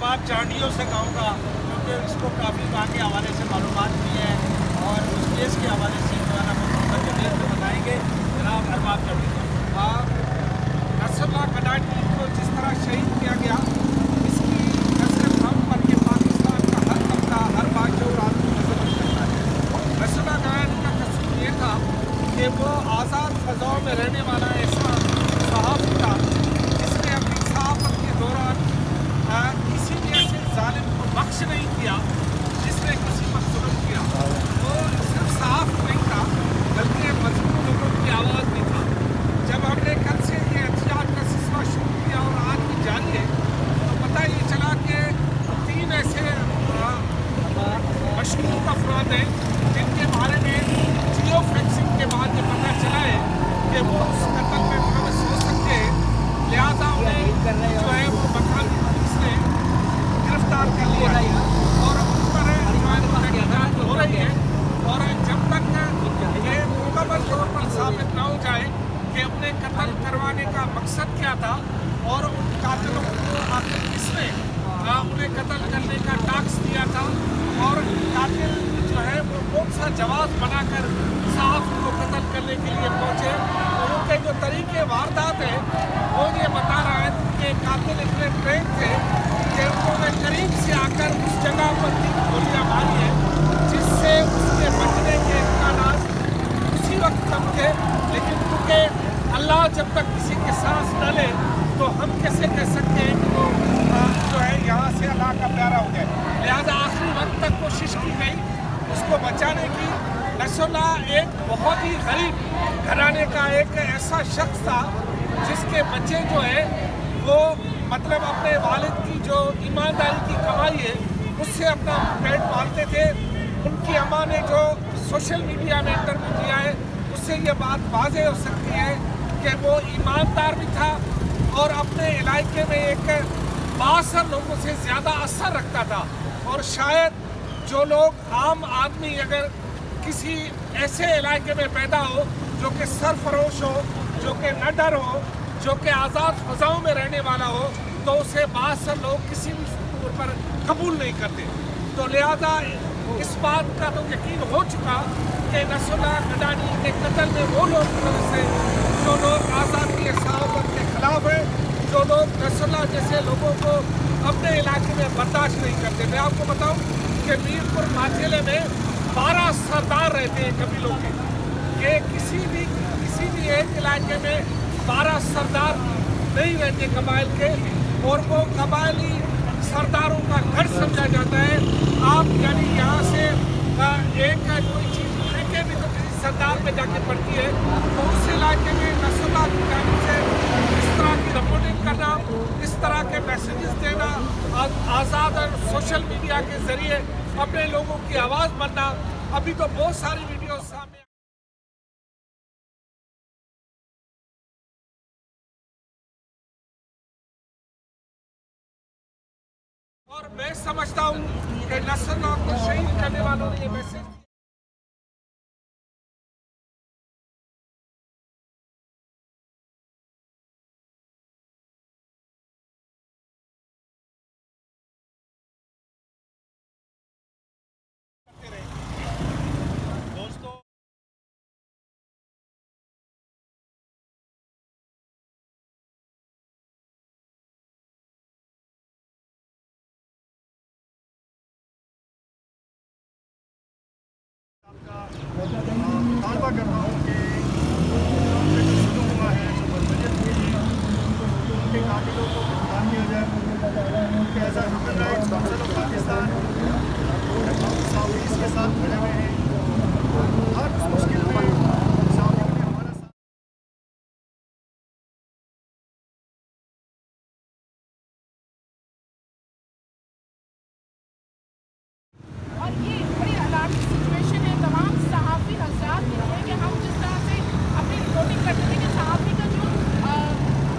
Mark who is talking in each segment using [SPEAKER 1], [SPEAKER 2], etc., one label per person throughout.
[SPEAKER 1] अरबाब जांडियों से कहूँगा, क्योंकि इसको काफ़ी वहाँ के हवाले से मालूमात भी है और उस केस के हवाले से जो है ना वो डिटेल में बताएंगे। जनाब अरबाब जांडी, नसरुल्लाह कडाटी को जिस तरह शहीद किया गया, इसकी न सिर्फ हम बल्कि पाकिस्तान का हर तबका, हर बाशऊर आदमी नजर रखता है। नसरुल्लाह कडाटी का कसूर ये था कि वो आज़ाद फ़ज़ाओं में रहने वाला ऐसा सहाफ़ी था जिसने अपनी सहाफ़त के दौरान किसी ने ऐसे जालिम को बख्श नहीं किया जिसने किसी पर जुल्म किया। वो सिर्फ साफ नहीं था बल्कि मजबूत लोगों की आवाज़ भी था। जब हमने कल से ये एहतियात का सिलसिला शुरू किया और आज भी जारी है, तो पता ये चला कि 3 ऐसे मशहूर अफराद हैं जिनके बारे में जियो फेंसिंग के बाद ये पता चला है कि वो उस कत्ल में मुलव्वस हो सकते हैं। लिहाजा उन्हें जो है वो मकामी पुलिस ने गिरफ्तार कर लिया है और उन पर तहकीकात हो रही है। और जब तक ये मुकम्मल तौर पर साबित ना हो जाए कि अपने कत्ल करवाने का मकसद क्या था और उन कातिलों को आखिर किसने उन्हें कत्ल करने का टास्क दिया था और कातिल जो है वो कौन सा जवाब बनाकर साफ को कत्ल करने के लिए पहुँचे, उनके जो तरीके वारदात है वो ये बता रहा है कि कातिल इतने ट्रेन थे कि उन्होंने करीब से आकर उस जगह पर 3 गोलियाँ मारी है जिससे उसके बचने के इम्कानात उसी वक्त कम थे। लेकिन क्योंकि अल्लाह जब तक किसी के सांस न ले तो हम कैसे कह सकते हैं कि वो जो है यहाँ से अल्लाह का प्यारा हो जाए। लिहाजा आखिरी वक्त तक कोशिश की गई उसको बचाने की। नसरुल्लाह एक बहुत ही गरीब घराने का एक ऐसा शख्स था जिसके बच्चे जो है वो मतलब अपने वालिद की जो ईमानदारी की कमाई है उससे अपना पेट पालते थे। उनकी अम्मा ने जो सोशल मीडिया में इंटरव्यू दिया है उससे ये बात वाज़ेह हो सकती है कि वो ईमानदार भी था और अपने इलाके में एक 52 लोगों से ज़्यादा असर रखता था। और शायद जो लोग आम आदमी अगर किसी ऐसे इलाके में पैदा हो जो कि सरफरोश हो, जो कि न डर हो, जो कि आज़ाद फ़ज़ाओं में रहने वाला हो, तो उसे 52 लोग किसी भी तौर पर कबूल नहीं करते। तो लिहाजा इस बात का तो यकीन हो चुका कि नसरुल्लाह कडाटी के कत्ल में वो लोग थे जो लोग आज़ादी सहाफ़त के ख़िलाफ़ हैं, जो लोग नसरुल्लाह जैसे लोगों को अपने इलाके में बर्दाश्त नहीं करते। मैं आपको बताऊं कि मीरपुर माचेले में 12 सरदार रहते हैं कबीलों के, कि किसी भी एक इलाके में 12 सरदार नहीं रहते कबाइल के, और वो कबायली सरदारों का घर समझा जाता है। आप यानी यहाँ से एक कोई चीज़ फेंके भी तो किसी सरदार में जाके पड़ती है, तो उस इलाके में नसरुल्लाह की जानिब से इस तरह की रिपोर्टिंग करना, इस तरह के मैसेजेस देना, आज़ाद और सोशल मीडिया के ज़रिए अपने लोगों की आवाज़ बनना, अभी तो बहुत सारी वीडियोस सामने। और मैं समझता हूँ कि नसरुल्लाह को शहीद करने वालों ने ये मैसेज दोस्तों तालबा कर रहा हूँ कि शुरू हुआ है जो बदमजत हुई है उनके कातिलों को गिरफ्तार किया जाए। उनके ऐसा human rights council of Pakistan Saudis के साथ खड़े हुए हैं। हर मुश्किल में साउदियों ने हमारा साथ
[SPEAKER 2] और ये बड़ी अलार्मिंग सिचुएशन है तमाम सहाफ़ी हज़रात के लिए कि हम जिस तरह से अपनी रिपोर्टिंग करते थे कि सहाफ़ी का जो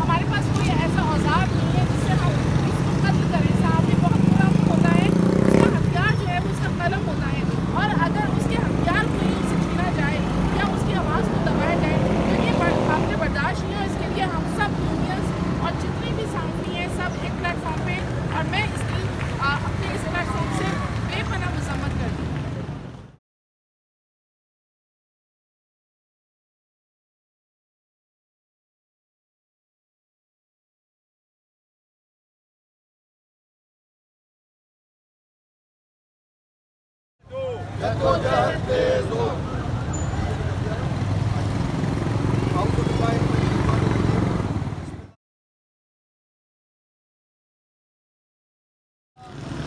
[SPEAKER 2] हमारे पास कोई ऐसा औजार नहीं है जिससे हम इसको कत्ल करें। सहाफ़ी बहुत बुरा होता है, उसका हथियार जो है वो उसका कलम होता है, और अगर
[SPEAKER 3] जद्दोजहद तेज हो।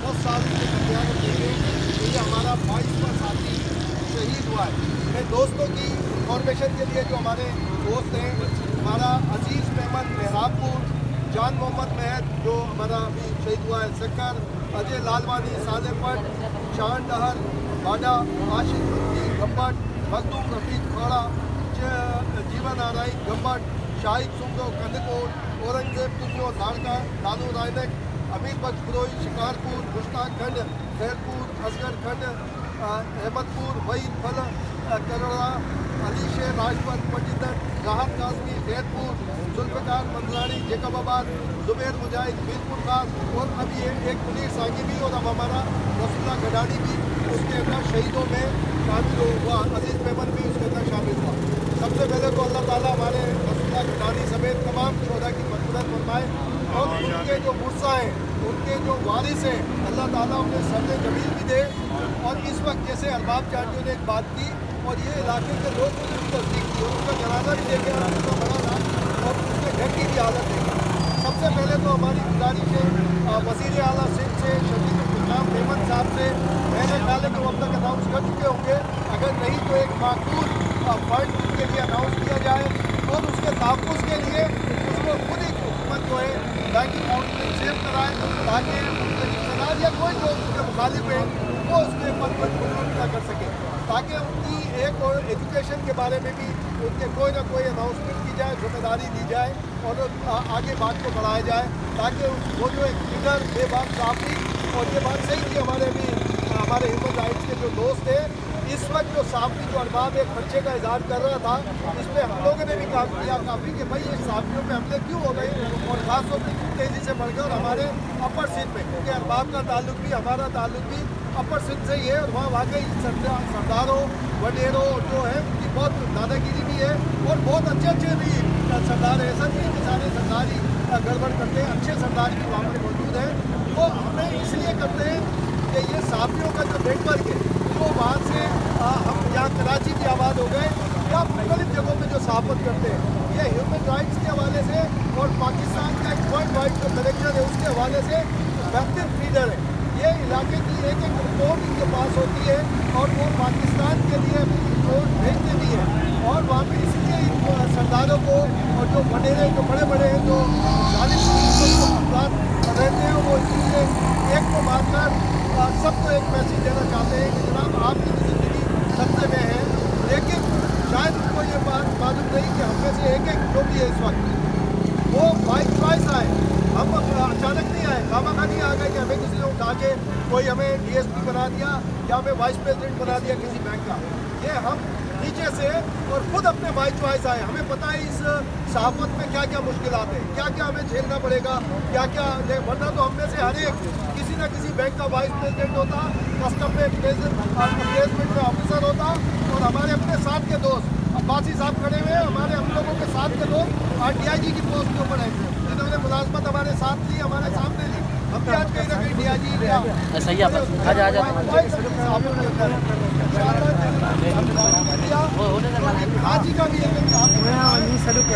[SPEAKER 3] बहुत साल से दरमियान रखेंगे कि ये हमारा 22वां साथी शहीद हुआ है। मैं दोस्तों की इंफॉर्मेशन के लिए जो हमारे दोस्त हैं, हमारा अजीज़ मेहमान मेहराबपुर जान मोहम्मद महद जो हमारा अभी शहीद हुआ है, शक्कर अजय लालवानी सादेपट शान डहर बाडा आशिक रुद्दी गम्बट मखदूम रफीक खोड़ा जीवन नारायण गम्बट शाहिद सुंदो कंदकोट औरंगजेब तुझो धाड़का लालू रायनक अमीर बख्श ग्रोही शिकारपुर मुश्ताक खंड खैरपुर असगर खंड अहमदपुर वहीद फल करोड़ा अली शेर राजपत पटिदर राहत काजमी खैरपुर जुल्फ़िकार मंदलानी जेकबाबाद जुबैर मुजाहिद मीरपुर खास और अब ये एक मुनीर सांगी भी और अब हमारा रसूला गडानी भी उसके अंदर शहीदों में शामिल हुआ। अजीज़ मेमन भी उसके अंदर शामिल हुआ। सबसे पहले तो अल्लाह ताला हमारे रसूला गडानी समेत तमाम शोधा की मग़फ़िरत फरमाए और उनके जो मुर्सा हैं, उनके जो वारिस हैं, अल्लाह ताला उन्हें सर्द जमील भी दे। और इस वक्त जैसे अरबाब चाटियों ने एक बात की और ये इलाके के लोग उसकी तस्दीक की, उनका जनाजा भी लेके उनका बड़ा था और उसके घर की भी हालत देखी। सबसे पहले तो हमारी गुजारिश है वज़ीर आला सिंध से शफीकुल इस्लाम मेमन साहब से, मैंने ख्याल है कि वो अब तक अनाउंस कर चुके होंगे, अगर नहीं तो एक माकूल फंड के लिए अनाउंस किया जाए और उसके तहफ़्फ़ुज़ के लिए उसको खुद ही हुकूमत जो है बैंकिंग आउटलेट सेव कराए ताकि रिश्तेदार या कोई जो उसके मुखालिफ है वो उसके पद पर मुकाबला कर सके, ताकि उनकी एक और एजुकेशन के बारे में भी उनके कोई ना कोई अनाउंसमेंट की जाए, जिम्मेदारी दी जाए और आगे बात को बढ़ाया जाए ताकि वो जो एक लीडर बेबाक साफी। और ये बात सही थी हमारे ह्यूमन राइट्स के जो दोस्त थे, इस वक्त जो साफी जो अरबाब एक खर्चे का इजहार कर रहा था, इस पर हम लोगों ने भी काम किया काफ़ी कि भाई ये साफियों पे हमले क्यों हो गए और ख़ासतौर पर क्यों तेज़ी से बढ़ गए। और हमारे अपर सिंध में, क्योंकि अरबाब का ताल्लुक भी हमारा ताल्लुक भी अपर सिंध से ही है और वहाँ वाकई सरदारों वडेरों जो है उनकी बहुत दादागिरी भी है और बहुत अच्छे भी सरदार है। ऐसा नहीं कि सारे सरदार ही गड़बड़ करते हैं, अच्छे सरदार भी वहाँ पर मौजूद हैं। वो हमें इसलिए करते हैं कि ये साफियों का जो नेटवर्क है वो वहाँ से हम यहाँ कराची भी आबाद हो गए या मुख्तलिफ जगहों में जो सहाफ़त करते हैं, ये ह्यूमन राइट्स के हवाले से और पाकिस्तान का एक वर्ल्ड वाइड जो कलेक्शन है उसके हवाले से बेहतरीन फीडर है। ये इलाके की एक रिपोर्ट इनके पास होती है और वो पाकिस्तान के लिए अपनी रिपोर्ट भेजते भी हैं और वहाँ पर इसलिए इन सरदारों को और जो वडेरे जो बड़े बड़े हैं जो जालिम अफराद रहते हैं वो इसलिए एक को मारकर सबको एक मैसेज देना चाहते हैं कि जनाब आपकी ज़िंदगी खतरे में है, लेकिन शायद उनको ये बात मालूम नहीं कि हम में से एक जो भी है इस वक्त वो बाई चॉइस आए। हम अचानक नहीं आए, खामखा नहीं आ गए कि हमें किसी ने उठा के कोई हमें DSP बना दिया या हमें वाइस प्रेसिडेंट बना दिया किसी बैंक का। ये हम नीचे से और खुद अपने बाई चॉइस आए। हमें पता है इस सहाफ़त में क्या क्या मुश्किल आते हैं, क्या क्या हमें झेलना पड़ेगा, क्या क्या, वरना तो हम में से हर एक किसी न किसी बैंक का वाइस प्रेसिडेंट होता, कस्टम में प्लेसमेंट में ऑफिसर होता और हमारे अपने साथ के दोस्त अब्बासी साहब खड़े हुए हैं, हमारे हम लोगों के साथ के दोस्त DIG की पोस्ट के ऊपर हैं जिन्होंने मुलाजमत हमारे साथ ली, हमारे सामने ली। हम भी आज कहीं ना कहीं DIG लिया
[SPEAKER 4] सही है, आजा
[SPEAKER 3] हाजी का भी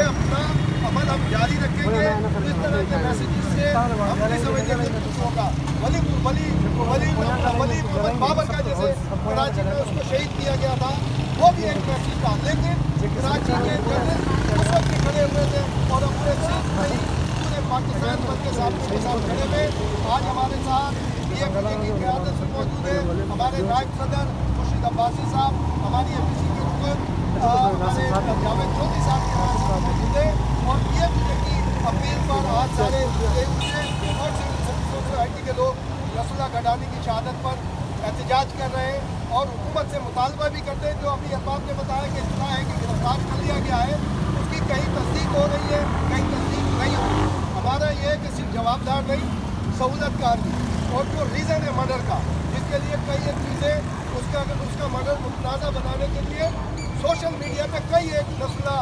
[SPEAKER 3] अपना अमल हम जारी रखेंगे। इस तरह के मैसेजेस से हम नहीं समझते कि कुछ होगा। वली बाबर का जैसे कराची में उसको शहीद किया गया था, वो भी एक मैसेज था, लेकिन कराची के जर्नलिस्ट उस वक्त भी खड़े हुए थे और अपने सिर्फ नहीं पूरे पाकिस्तान भर के साथ खड़े हुए। आज हमारे साथ BFP की क़यादत में मौजूद है हमारे नायब सदर खुर्शीद अब्बासी साहब, हमारी FPC की रुकन हमारे जावेद चौधरी साहब के नाम मौजूद है और BFP की अपील पर आज सारे और सोसाइटी के लोग रसूला गडानी की शहादत पर एहतजाज कर रहे हैं और हुकूमत से मुतालबा भी करते हैं। जो अभी अरबाब ने बताया कि इतना है कि गिरफ्तार कर लिया गया है, उसकी कहीं तस्दीक हो रही है, कहीं तस्दीक नहीं हो रही। हमारा ये है कि सिर्फ जवाबदार नहीं, सहूलतकार भी, और जो रीज़न है मर्डर का, जिसके लिए कई एक चीज़ें उसका मर्डर मुतनाज़ा बनाने के लिए सोशल मीडिया पे कई एक रसूला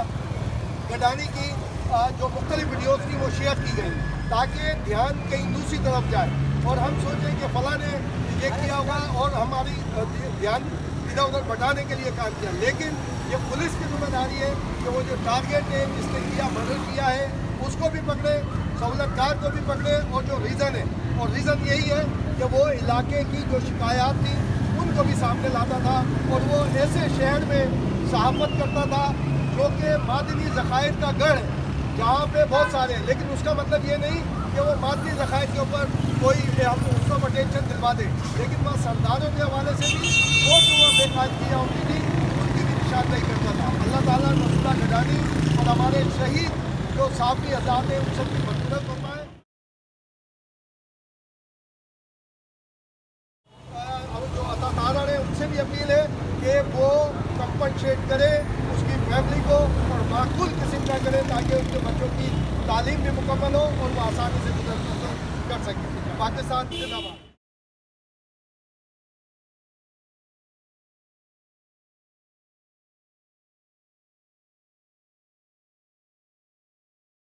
[SPEAKER 3] गडानी की जो मुख्तलिफ वीडियोज़ थी वो शेयर की गई ताकि ध्यान कहीं दूसरी तरफ जाए और हम सोचें कि फ़लाँ ने ये किया होगा और हमारी ध्यान इधर उधर बढ़ाने के लिए काम किया। लेकिन ये पुलिस की जिम्मेदारी है कि वो जो टारगेट है जिसने किया मर्डर किया है उसको भी पकड़े, सहूलतकार को भी पकड़े, और जो रीज़न है, और रीज़न यही है कि वो इलाके की जो शिकायत थी उनको भी सामने लाता था, और वो ऐसे शहर में सहाफत करता था जो कि मादनी ज़खायर का गढ़ है जहाँ पे बहुत सारे हैं। लेकिन उसका मतलब ये नहीं कि वो मादनी ज़खायर के ऊपर कोई हम उसको अटेंशन दिलवा दे, लेकिन वह सरदारों के हवाले से भी बहुत जो बेकायदगियाँ होती थी उनकी भी निशानदेही करता था। अल्लाह ताला नस्ला गडानी और हमारे शहीद जो साफ़ी आज़ाद हैं उन सबकी मग़फ़िरत फरमाए। अब जो अतादार हैं उनसे भी अपील है कि वो कंपनसेट करे उसकी फैमिली को और माकूल किस्म का करे ताकि उनके बच्चों की तालीम भी मुकम्मल हो और वो आसानी से गुजर कर सकें। पाकिस्तान जिंदाबाद।